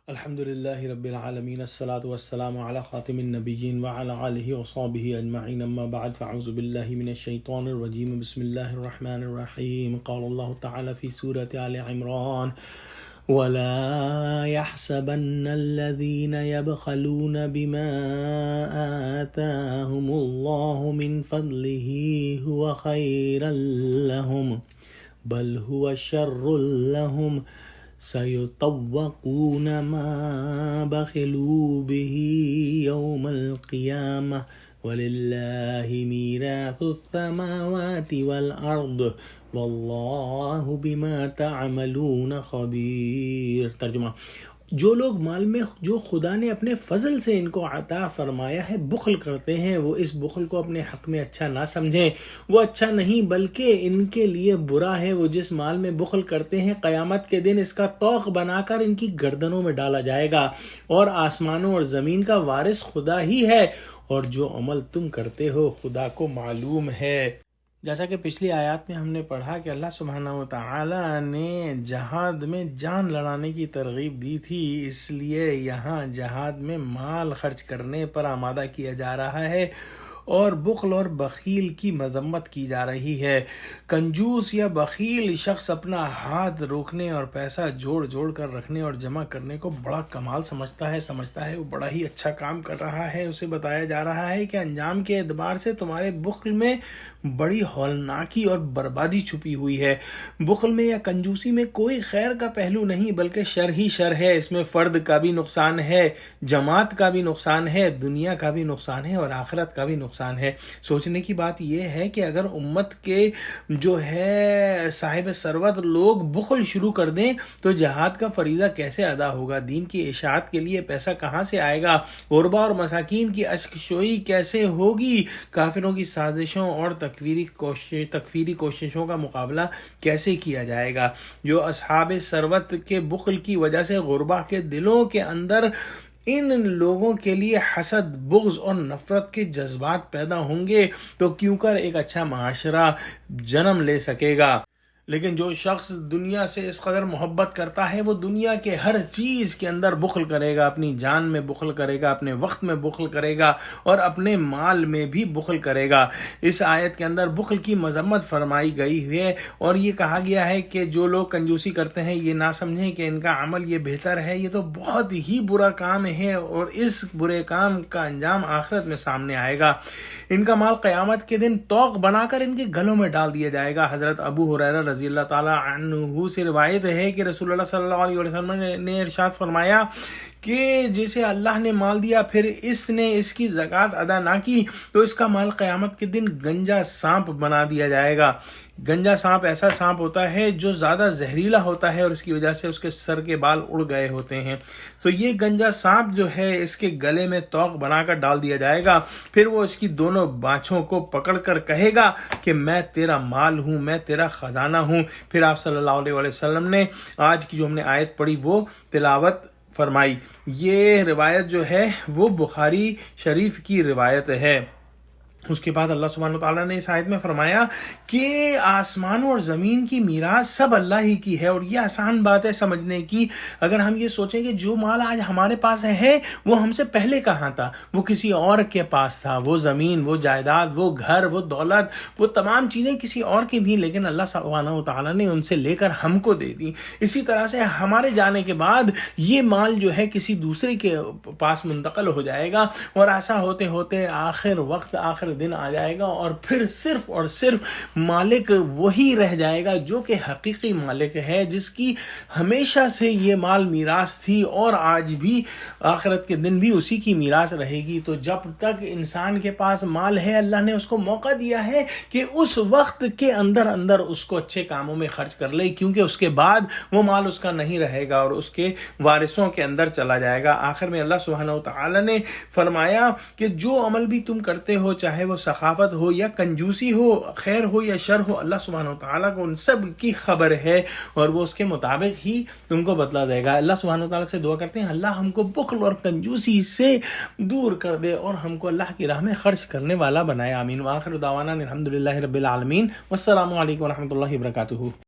الحمد لله رب العالمين الصلاة والسلام على خاتم النبيين وعلى آله وصحبه أجمعين أما بعد فأعوذ بالله من الشيطان الرجيم بسم الله الرحمن الرحيم قال الله تعالى في سورة آل عمران ولا يحسبن الذين يبخلون بما آتاهم الله من فضله هو خيرا لهم بل هو شر لهم سيطوقون ما بخلوا به يوم القيامة ولله ميراث السماوات والأرض واللہ بما تعملون خبیر۔ ترجمہ: جو لوگ مال میں جو خدا نے اپنے فضل سے ان کو عطا فرمایا ہے بخل کرتے ہیں، وہ اس بخل کو اپنے حق میں اچھا نہ سمجھیں، وہ اچھا نہیں بلکہ ان کے لیے برا ہے۔ وہ جس مال میں بخل کرتے ہیں قیامت کے دن اس کا طوق بنا کر ان کی گردنوں میں ڈالا جائے گا، اور آسمانوں اور زمین کا وارث خدا ہی ہے، اور جو عمل تم کرتے ہو خدا کو معلوم ہے۔ جیسا کہ پچھلی آیات میں ہم نے پڑھا کہ اللہ سبحانہ و تعالی نے جہاد میں جان لڑانے کی ترغیب دی تھی، اس لیے یہاں جہاد میں مال خرچ کرنے پر آمادہ کیا جا رہا ہے اور بخل اور بخیل کی مذمت کی جا رہی ہے۔ کنجوس یا بخیل شخص اپنا ہاتھ روکنے اور پیسہ جوڑ کر رکھنے اور جمع کرنے کو بڑا کمال سمجھتا ہے وہ بڑا ہی اچھا کام کر رہا ہے۔ اسے بتایا جا رہا ہے کہ انجام کے اعتبار سے تمہارے بخل میں بڑی ہولناکی اور بربادی چھپی ہوئی ہے۔ بخل میں یا کنجوسی میں کوئی خیر کا پہلو نہیں بلکہ شر ہی شر ہے۔ اس میں فرد کا بھی نقصان ہے، جماعت کا بھی نقصان ہے، دنیا کا بھی نقصان ہے اور آخرت کا بھی نقصان ہے۔ سوچنے کی بات یہ ہے کہ اگر امت کے جو ہے صاحب ثروت لوگ بخل شروع کر دیں تو جہاد کا فریضہ کیسے ادا ہوگا؟ دین کی اشاعت کے لیے پیسہ کہاں سے آئے گا؟ غربا اور مساکین کی اشک شوئی کیسے ہوگی؟ کافروں کی سازشوں اور تکفیری کوششوں کا مقابلہ کیسے کیا جائے گا؟ جو اصحاب ثروت کے بخل کی وجہ سے غربا کے دلوں کے اندر ان لوگوں کے لیے حسد، بغض اور نفرت کے جذبات پیدا ہوں گے تو کیوں کر ایک اچھا معاشرہ جنم لے سکے گا۔ لیکن جو شخص دنیا سے اس قدر محبت کرتا ہے وہ دنیا کے ہر چیز کے اندر بخل کرے گا، اپنی جان میں بخل کرے گا، اپنے وقت میں بخل کرے گا اور اپنے مال میں بھی بخل کرے گا۔ اس آیت کے اندر بخل کی مذمت فرمائی گئی ہے اور یہ کہا گیا ہے کہ جو لوگ کنجوسی کرتے ہیں یہ نہ سمجھیں کہ ان کا عمل یہ بہتر ہے، یہ تو بہت ہی برا کام ہے اور اس برے کام کا انجام آخرت میں سامنے آئے گا۔ ان کا مال قیامت کے دن طوق بنا کر ان کے گلوں میں ڈال دیا جائے گا۔ حضرت ابو ہریرہ رضی اللہ تعالیٰ عنہ سے روایت ہے کہ رسول اللہ صلی اللہ علیہ وسلم نے ارشاد فرمایا کہ جسے اللہ نے مال دیا پھر اس نے اس کی زکوٰۃ ادا نہ کی تو اس کا مال قیامت کے دن گنجا سانپ بنا دیا جائے گا۔ گنجا سانپ ایسا سانپ ہوتا ہے جو زیادہ زہریلا ہوتا ہے اور اس کی وجہ سے اس کے سر کے بال اڑ گئے ہوتے ہیں، تو یہ گنجا سانپ جو ہے اس کے گلے میں طوق بنا کر ڈال دیا جائے گا، پھر وہ اس کی دونوں بانچھوں کو پکڑ کر کہے گا کہ میں تیرا مال ہوں، میں تیرا خزانہ ہوں۔ پھر آپ صلی اللہ علیہ وسلم نے آج کی جو ہم نے آیت پڑھی وہ تلاوت فرمائی۔ یہ روایت جو ہے وہ بخاری شریف کی روایت ہے۔ اس کے بعد اللہ سبحانہ وتعالیٰ نے اس آیت میں فرمایا کہ آسمانوں اور زمین کی میراث سب اللہ ہی کی ہے، اور یہ آسان بات ہے سمجھنے کی۔ اگر ہم یہ سوچیں کہ جو مال آج ہمارے پاس ہے وہ ہم سے پہلے کہاں تھا، وہ کسی اور کے پاس تھا، وہ زمین، وہ جائیداد، وہ گھر، وہ دولت، وہ تمام چیزیں کسی اور کی بھی، لیکن اللہ سبحانہ وتعالیٰ نے ان سے لے کر ہم کو دے دی۔ اسی طرح سے ہمارے جانے کے بعد یہ مال جو ہے کسی دوسرے کے پاس منتقل ہو جائے گا، اور ایسا ہوتے ہوتے آخر وقت آخر دن آ جائے گا اور پھر صرف اور صرف مالک وہی رہ جائے گا جو کہ حقیقی مالک ہے، جس کی ہمیشہ سے یہ مال میراث تھی اور آج بھی آخرت کے دن بھی اسی کی میراث رہے گی۔ تو جب تک انسان کے پاس مال ہے اللہ نے اس کو موقع دیا ہے کہ اس وقت کے اندر اس کو اچھے کاموں میں خرچ کر لے، کیونکہ اس کے بعد وہ مال اس کا نہیں رہے گا اور اس کے وارثوں کے اندر چلا جائے گا۔ آخر میں اللہ سبحانہ وتعالی نے فرمایا کہ جو عمل بھی تم کرتے ہو، چاہے وہ سخاوت ہو یا کنجوسی ہو، خیر ہو یا شر ہو، اللہ سبحانہ وتعالیٰ کو ان سب کی خبر ہے اور وہ اس کے مطابق ہی تم کو بدلا دے گا۔ اللہ سبحانہ وتعالیٰ سے دعا کرتے ہیں اللہ ہم کو بخل اور کنجوسی سے دور کر دے اور ہم کو اللہ کی راہ میں خرچ کرنے والا بنائے، آمین۔ وآخر دعوانا الحمدللہ رب العالمین، والسلام علیکم ورحمۃ اللہ وبرکاتہ۔